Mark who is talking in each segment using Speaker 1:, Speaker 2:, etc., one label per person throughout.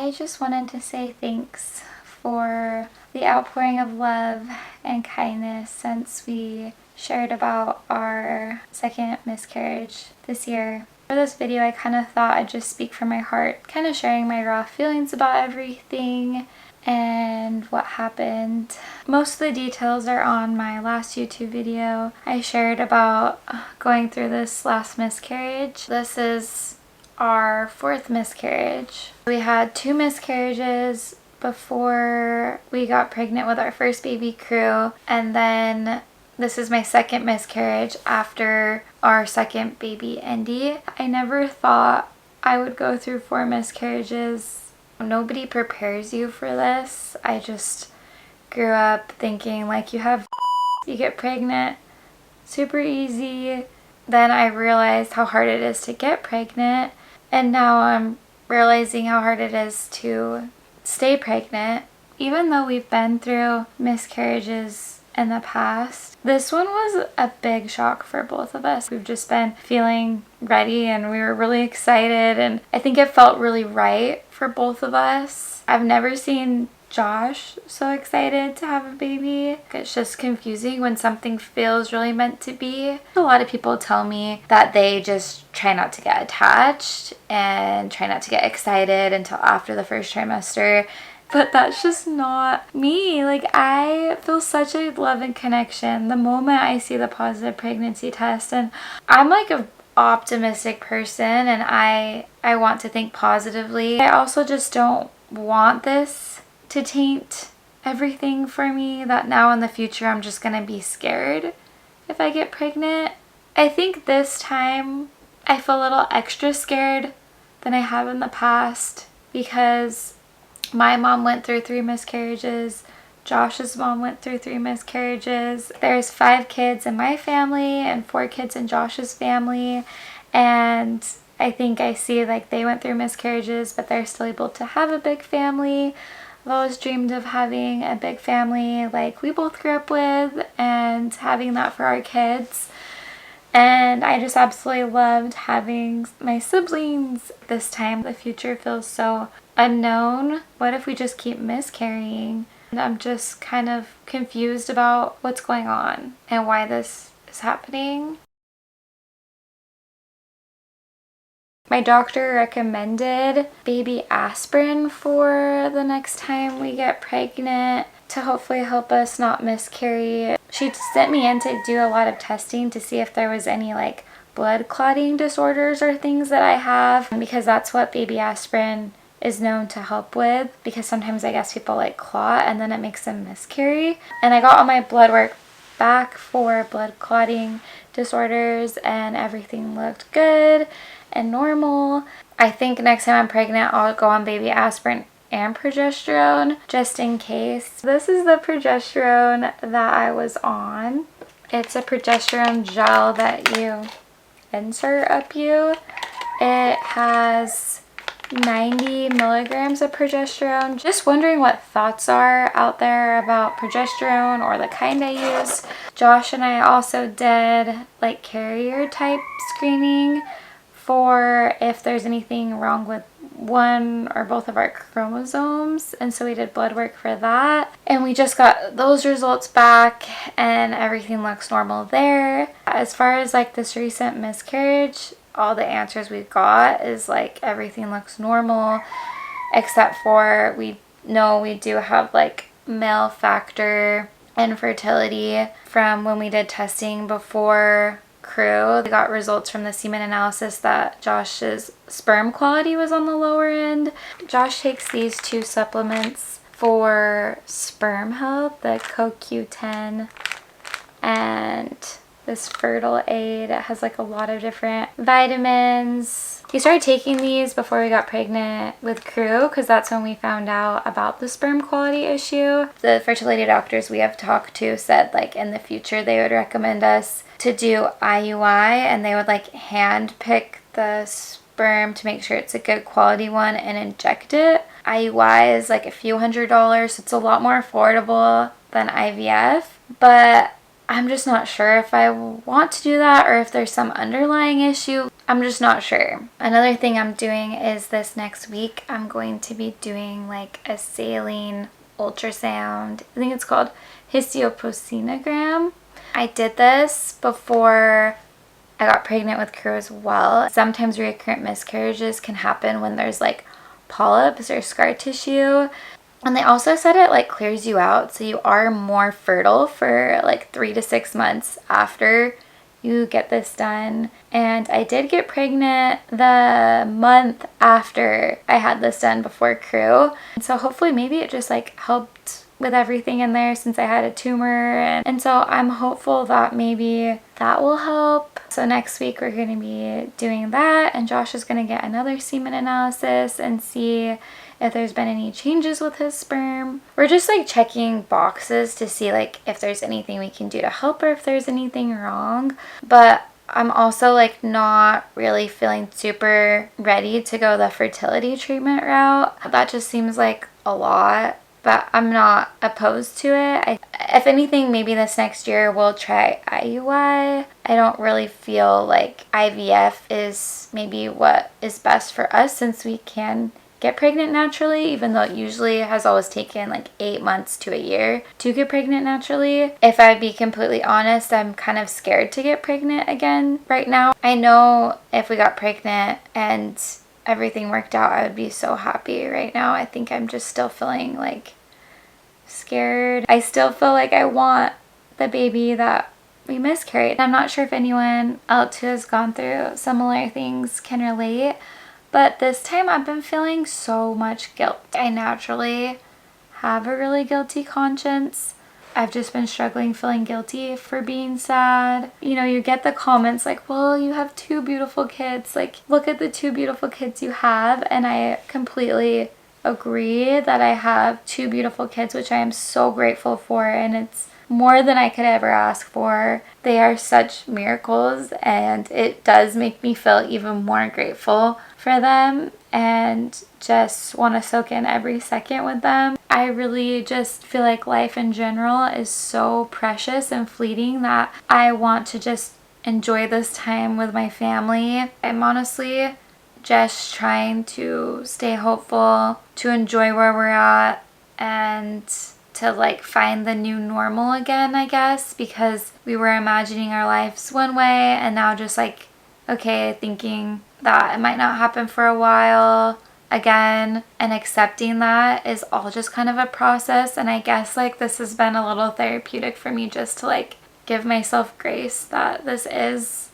Speaker 1: I just wanted to say thanks for the outpouring of love and kindness since we shared about our second miscarriage this year. For this video, I kind of thought I'd just speak from my heart, kind of sharing my raw feelings about everything and what happened. Most of the details are on my last YouTube video. I shared about going through this last miscarriage. This is our fourth miscarriage. We had 2 miscarriages before we got pregnant with our first baby Crew, and then this is my second miscarriage after our second baby Indy. I never thought I would go through 4 miscarriages. Nobody prepares you for this. I just grew up thinking like you get pregnant super easy. Then I realized how hard it is to get pregnant, and now I'm realizing how hard it is to stay pregnant. Even though we've been through miscarriages in the past, this one was a big shock for both of us. We've just been feeling ready and we were really excited, and I think it felt really right for both of us. I've never seen Josh so excited to have a baby. It's just confusing when something feels really meant to be. A lot of people tell me that they just try not to get attached and try not to get excited until after the first trimester. But that's just not me. Like, I feel such a love and connection the moment I see the positive pregnancy test, and I'm like an optimistic person and I want to think positively. I also just don't want this to taint everything for me, that now in the future I'm just gonna be scared if I get pregnant. I think this time I feel a little extra scared than I have in the past because my mom went through 3 miscarriages. Josh's mom went through 3 miscarriages. There's 5 kids in my family and 4 kids in Josh's family. And I think I see like they went through miscarriages, but they're still able to have a big family. I've always dreamed of having a big family like we both grew up with and having that for our kids. And I just absolutely loved having my siblings. This time the future feels so unknown. What if we just keep miscarrying? And I'm just kind of confused about what's going on and why this is happening. My doctor recommended baby aspirin for the next time we get pregnant to hopefully help us not miscarry. She sent me in to do a lot of testing to see if there was any like blood clotting disorders or things that I have, because that's what baby aspirin is known to help with, because sometimes I guess people like clot and then it makes them miscarry. And I got all my blood work back for blood clotting disorders and everything looked good and normal. I think next time I'm pregnant I'll go on baby aspirin and progesterone just in case. This is the progesterone that I was on. It's a progesterone gel that you insert up you. It has 90 milligrams of progesterone. Just wondering what thoughts are out there about progesterone or the kind I use. Josh and I also did like carrier type screening for if there's anything wrong with one or both of our chromosomes, and so we did blood work for that, and we just got those results back and everything looks normal there. As far as like this recent miscarriage, all the answers we got is like everything looks normal, except for we know we do have like male factor infertility from when we did testing before Crew. We got results from the semen analysis that Josh's sperm quality was on the lower end. Josh takes these 2 supplements for sperm health, the CoQ10 and this Fertile Aid. It has like a lot of different vitamins. He started taking these before we got pregnant with Crew because that's when we found out about the sperm quality issue. The fertility doctors we have talked to said like in the future they would recommend us to do IUI, and they would like hand pick the sperm to make sure it's a good quality one and inject it. IUI is like a few $100s, so it's a lot more affordable than IVF, but I'm just not sure if I want to do that or if there's some underlying issue. I'm just not sure. Another thing I'm doing is this next week, I'm going to be doing like a saline ultrasound. I think it's called histoprocinogram. I did this before I got pregnant with Crew as well. Sometimes recurrent miscarriages can happen when there's like polyps or scar tissue. And they also said it like clears you out, so you are more fertile for like 3 to 6 months after you get this done. And I did get pregnant the month after I had this done before Crew. And so hopefully maybe it just like helped with everything in there since I had a tumor. And so I'm hopeful that maybe that will help. So next week we're going to be doing that, and Josh is going to get another semen analysis and see if there's been any changes with his sperm. We're just like checking boxes to see like if there's anything we can do to help or if there's anything wrong. But I'm also like not really feeling super ready to go the fertility treatment route. That just seems like a lot, but I'm not opposed to it. If anything, maybe this next year we'll try IUI. I don't really feel like IVF is maybe what is best for us since we can get pregnant naturally, even though it usually has always taken like 8 months to a year to get pregnant naturally. If I'd be completely honest, I'm kind of scared to get pregnant again right now. I know if we got pregnant and everything worked out, I would be so happy right now. I think I'm just still feeling like scared. I still feel like I want the baby that we miscarried. I'm not sure if anyone else who has gone through similar things can relate, but this time I've been feeling so much guilt. I naturally have a really guilty conscience. I've just been struggling feeling guilty for being sad. You know, you get the comments like, well, you have 2 beautiful kids. Like, look at the 2 beautiful kids you have. And I completely agree that I have 2 beautiful kids, which I am so grateful for. And it's more than I could ever ask for. They are such miracles, and it does make me feel even more grateful for them and just want to soak in every second with them. I really just feel like life in general is so precious and fleeting that I want to just enjoy this time with my family. I'm honestly just trying to stay hopeful, to enjoy where we're at, and to like find the new normal again, I guess, because we were imagining our lives one way and now just like, okay, thinking that it might not happen for a while again, and accepting that is all just kind of a process. And I guess like this has been a little therapeutic for me just to like give myself grace that this is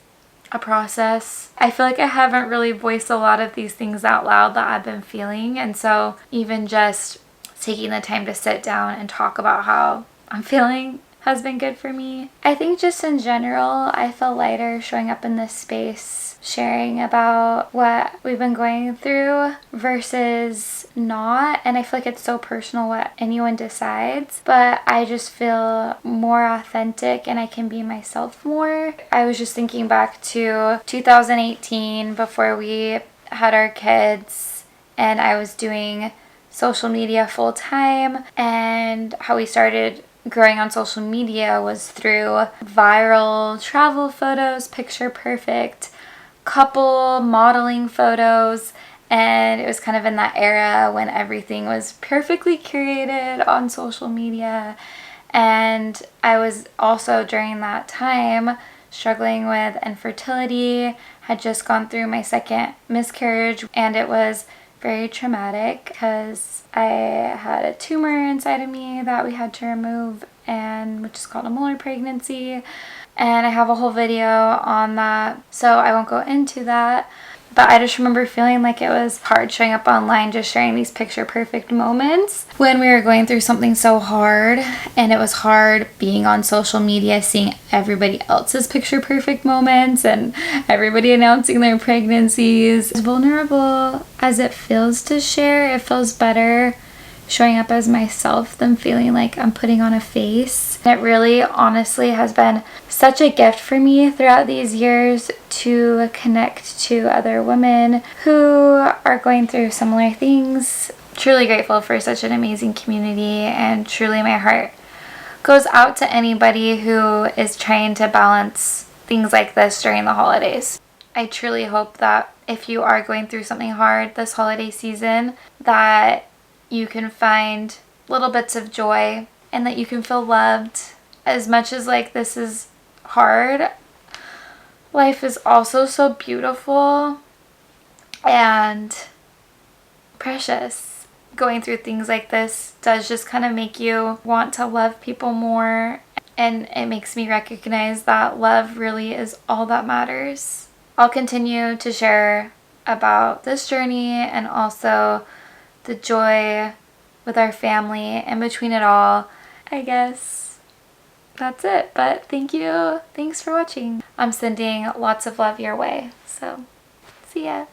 Speaker 1: a process. I feel like I haven't really voiced a lot of these things out loud that I've been feeling, and so even just taking the time to sit down and talk about how I'm feeling has been good for me. I think just in general, I feel lighter showing up in this space, sharing about what we've been going through versus not. And I feel like it's so personal what anyone decides, but I just feel more authentic and I can be myself more. I was just thinking back to 2018 before we had our kids, and I was doing social media full time, and how we started growing on social media was through viral travel photos, picture perfect couple modeling photos, and it was kind of in that era when everything was perfectly curated on social media. And I was also during that time struggling with infertility, had just gone through my 2nd miscarriage, and it was very traumatic because I had a tumor inside of me that we had to remove, and which is called a molar pregnancy, and I have a whole video on that, so I won't go into that. But I just remember feeling like it was hard showing up online, just sharing these picture perfect moments when we were going through something so hard. And it was hard being on social media, seeing everybody else's picture perfect moments and everybody announcing their pregnancies. As vulnerable as it feels to share, it feels better showing up as myself than feeling like I'm putting on a face. It really honestly has been such a gift for me throughout these years to connect to other women who are going through similar things. Truly grateful for such an amazing community, and truly my heart goes out to anybody who is trying to balance things like this during the holidays. I truly hope that if you are going through something hard this holiday season, that you can find little bits of joy and that you can feel loved. As much as like this is hard, life is also so beautiful and precious. Going through things like this does just kind of make you want to love people more, and it makes me recognize that love really is all that matters. I'll continue to share about this journey and also the joy with our family in between it all. I guess that's it, but thank you. Thanks for watching. I'm sending lots of love your way, so see ya.